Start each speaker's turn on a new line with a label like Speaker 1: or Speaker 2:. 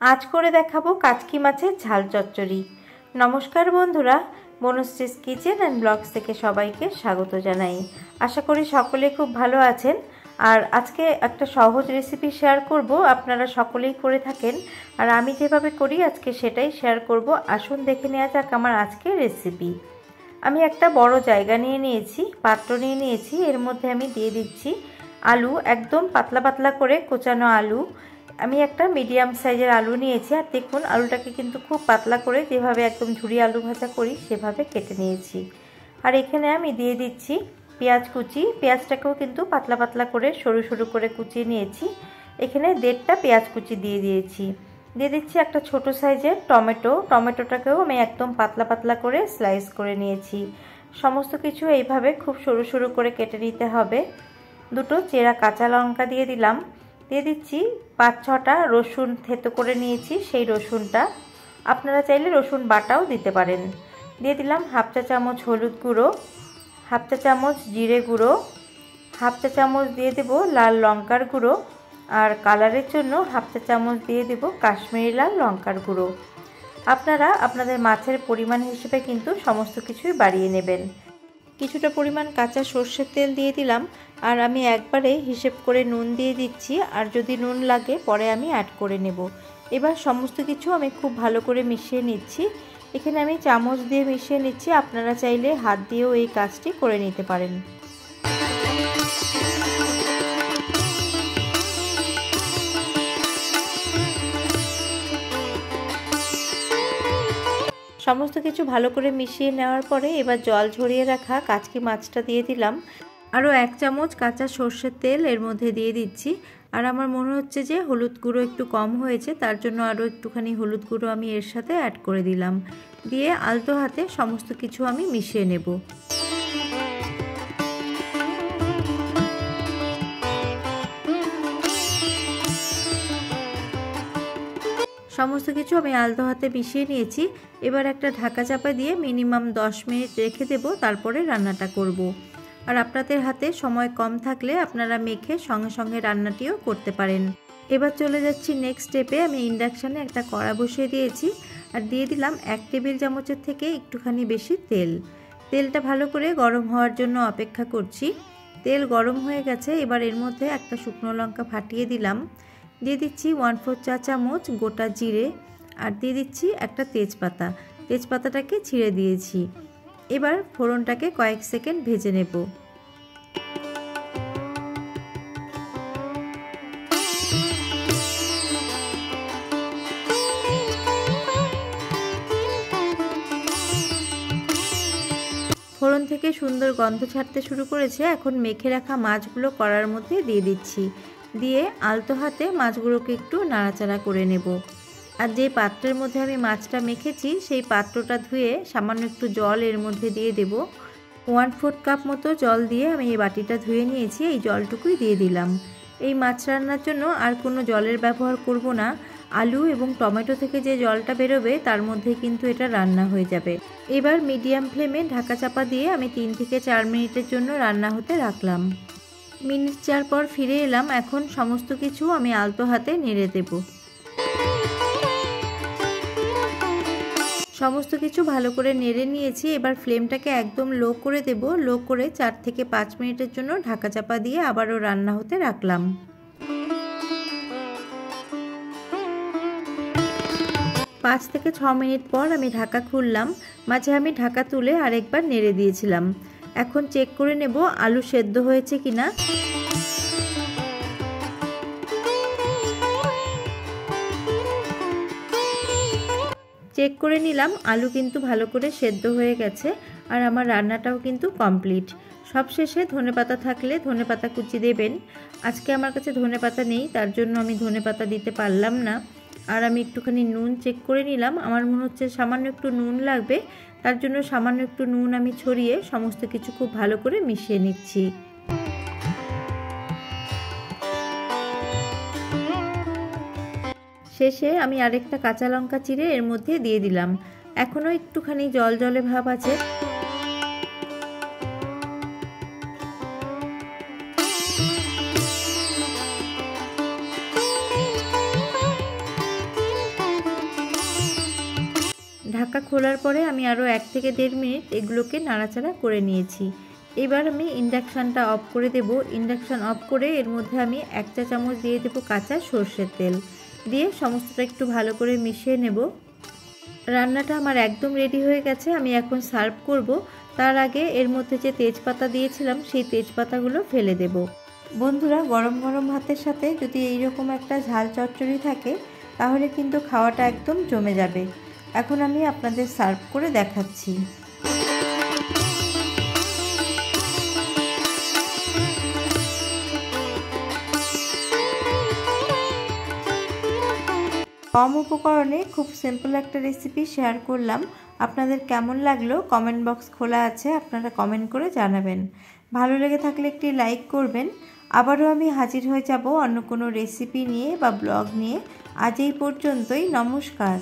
Speaker 1: আজ করে দেখাবো কাচকি মাছের ঝাল চচ্চড়ি। নমস্কার বন্ধুরা, বনশ্রীস কিচেন অ্যান্ড ব্লগস থেকে সবাইকে স্বাগত জানাই। আশা করি সকলে খুব ভালো আছেন। আর আজকে একটা সহজ রেসিপি শেয়ার করব, আপনারা সকলেই করে থাকেন আর আমি যেভাবে করি আজকে সেটাই শেয়ার করব। আসুন দেখে নেওয়া যাক আমার আজকের রেসিপি। আমি একটা বড় জায়গা নিয়ে নিয়েছি, পাত্র নিয়ে নিয়েছি। এর মধ্যে আমি দিয়ে দিচ্ছি আলু, একদম পাতলা পাতলা করে কোচানো আলু। আমি একটা মিডিয়াম সাইজের আলু নিয়েছি। আর দেখুন আলুটাকে কিন্তু খুব পাতলা করে, যেভাবে একদম ঝুরি আলু ভাজা করি সেভাবে কেটে নিয়েছি। আর এখানে আমি দিয়ে দিচ্ছি পেঁয়াজ কুচি। পেঁয়াজটাকেও কিন্তু পাতলা পাতলা করে সরু সরু করে কুচিয়ে নিয়েছি। এখানে 1.5টা পেঁয়াজ কুচি দিয়ে দিয়েছি। দিয়ে দিচ্ছি একটা ছোট সাইজের টমেটো। টমেটোটাকেও আমি একদম পাতলা পাতলা করে স্লাইস করে নিয়েছি। সমস্ত কিছু এইভাবে খুব সরু সরু করে কেটে নিতে হবে। 2টো চেরা কাঁচা লঙ্কা দিয়ে দিলাম। দিয়ে দিচ্ছি 5-6টা রসুন থেতো করে নিয়েছি, সেই রসুনটা। আপনারা চাইলে রসুন বাটাও দিতে পারেন। দিয়ে দিলাম 1/2 চা চামচ হলুদ গুঁড়ো, 1/2 চা চামচ জিরে গুঁড়ো, 1/2 চা চামচ দিয়ে দেব লাল লঙ্কার গুঁড়ো, আর কালারের জন্য 1/2 চা চামচ দিয়ে দেব কাশ্মীরি লাল লঙ্কার গুঁড়ো। আপনারা আপনাদের মাছের পরিমাণ হিসেবে কিন্তু সমস্ত কিছুই বাড়িয়ে নেবেন। কিছুটা পরিমাণ কাঁচা সর্ষের তেল দিয়ে দিলাম। আর আমি একবারে হিসেব করে নুন দিয়ে দিচ্ছি, আর যদি নুন লাগে পরে আমি অ্যাড করে নেব। এবার সমস্ত কিছু আমি খুব ভালো করে মিশিয়ে নিচ্ছি। এখানে আমি চামচ দিয়ে মিশিয়ে নিচ্ছি, আপনারা চাইলে হাত দিয়েও এই কাজটি করে নিতে পারেন। সমস্ত কিছু ভালো করে মিশিয়ে নেওয়ার পরে এবার জল ঝরিয়ে রাখা কাচকি মাছটা দিয়ে দিলাম। আরও 1 চামচ কাঁচা সর্ষের তেল এর মধ্যে দিয়ে দিচ্ছি। আর আমার মনে হচ্ছে যে হলুদ গুঁড়ো একটু কম হয়েছে, তার জন্য আরও একটুখানি হলুদ গুঁড়ো আমি এর সাথে অ্যাড করে দিলাম। দিয়ে আলতো হাতে সমস্ত কিছু আমি মিশিয়ে নেব। সমস্ত কিছু আমি আলতো হাতে মিশিয়ে নিয়েছি। এবার একটা ঢাকা চাপা দিয়ে মিনিমাম 10 মিনিট রেখে দেব, তারপরে রান্নাটা করব। আর আপনাদের হাতে সময় কম থাকলে আপনারা মেখে সঙ্গে সঙ্গে রান্নাটিও করতে পারেন। এবার চলে যাচ্ছি নেক্সট স্টেপে। আমি ইন্ডাকশানে একটা কড়া বসিয়ে দিয়েছি আর দিয়ে দিলাম 1 টেবিল চামচের থেকে একটুখানি বেশি তেল। তেলটা ভালো করে গরম হওয়ার জন্য অপেক্ষা করছি। তেল গরম হয়ে গেছে। এবার এর মধ্যে একটা শুকনো লঙ্কা ফাটিয়ে দিলাম। দিয়ে দিচ্ছি 1/4 চা চামচ গোটা জিরে, আর দিয়ে দিচ্ছি একটা তেজপাতা। তেজপাতাটাকে ছিঁড়ে দিয়েছি। এবার ফোড়নটাকে কয়েক সেকেন্ড ভেজে নেব। ফোড়ন থেকে সুন্দর গন্ধ ছাড়তে শুরু করেছে। এখন মেখে রাখা মাছগুলো কড়ার মধ্যে দিয়ে দিচ্ছি। দিয়ে আলতো হাতে মাছগুলোকে একটু নাড়াচাড়া করে নেব। আর যে পাত্রের মধ্যে আমি মাছটা মেখেছি সেই পাত্রটা ধুয়ে সামান্য একটু জল এর মধ্যে দিয়ে দেব। 1/4 কাপ মতো জল দিয়ে আমি এই বাটিটা ধুয়ে নিয়েছি, এই জলটুকুই দিয়ে দিলাম। এই মাছ রান্নার জন্য আর কোনো জলের ব্যবহার করব না। আলু এবং টমেটো থেকে যে জলটা বেরোবে তার মধ্যে কিন্তু এটা রান্না হয়ে যাবে। এবার মিডিয়াম ফ্লেমে ঢাকা চাপা দিয়ে আমি 3 থেকে 4 মিনিটের জন্য রান্না হতে রাখলাম। মিনিট 4 পর ফিরে এলাম। এখন সমস্ত কিছু আমি আলতো হাতে নেড়ে দেব। সমস্ত কিছু ভালো করে নেড়ে নিয়েছি। এবার ফ্লেমটাকে একদম লো করে দেব। লো করে 4 থেকে 5 মিনিটের জন্য ঢাকা চাপা দিয়ে আবারও রান্না হতে রাখলাম। 5 থেকে 6 মিনিট পর আমি ঢাকা খুললাম। মাঝে আমি ঢাকা তুলে আরেকবার নেড়ে দিয়েছিলাম। এখন চেক করে নেব আলু সেদ্ধ হয়েছে কিনা। চেক করে নিলাম, আলু কিন্তু ভালো করে সেদ্ধ হয়ে গেছে। আর আমার রান্নাটাও কিন্তু কমপ্লিট। সবশেষে ধনেপাতা থাকলে ধনেপাতা কুচি দেবেন। আজকে আমার কাছে ধনেপাতা নেই, তার জন্য আমি ধনেপাতা দিতে পারলাম না। আর আমি একটুখানি নুন চেক করে নিলাম, আমার মনে হচ্ছে সামান্য একটু নুন লাগবে। তার জন্য সামান্য একটু নুন আমি ছড়িয়ে সমস্ত কিছু খুব ভালো করে মিশিয়ে নিচ্ছি। শেষে আমি আরেকটা কাঁচা লঙ্কা চিড়ে এর মধ্যে দিয়ে দিলাম। এখনও একটুখানি জল জলে ভাব আছে। খোলার পরে আমি আরও 1 থেকে 1.5 মিনিট এগুলোকে নাড়াচাড়া করে নিয়েছি। এবার আমি ইন্ডাকশানটা অফ করে দেব। ইন্ডাকশান অফ করে এর মধ্যে আমি 1 চা চামচ দিয়ে দেবো কাঁচা সর্ষের তেল, দিয়ে সমস্তটা একটু ভালো করে মিশিয়ে নেব। রান্নাটা আমার একদম রেডি হয়ে গেছে। আমি এখন সার্ভ করব। তার আগে এর মধ্যে যে তেজপাতা দিয়েছিলাম সেই তেজপাতাগুলো ফেলে দেব। বন্ধুরা, গরম গরম ভাতের সাথে যদি এইরকম একটা ঝাল চচ্চড়ি থাকে তাহলে কিন্তু খাওয়াটা একদম জমে যাবে। এখন আমি আপনাদের সার্ভ করে দেখাচ্ছি। কম উপকরণে খুব সিম্পল একটা রেসিপি শেয়ার করলাম। আপনাদের কেমন লাগলো কমেন্ট বক্স খোলা আছে, আপনারা কমেন্ট করে জানাবেন। ভালো লেগে থাকলে একটি লাইক করবেন। আবারও আমি হাজির হয়ে যাব অন্য কোনো রেসিপি নিয়ে বা ব্লগ নিয়ে। আজ এই পর্যন্তই। নমস্কার।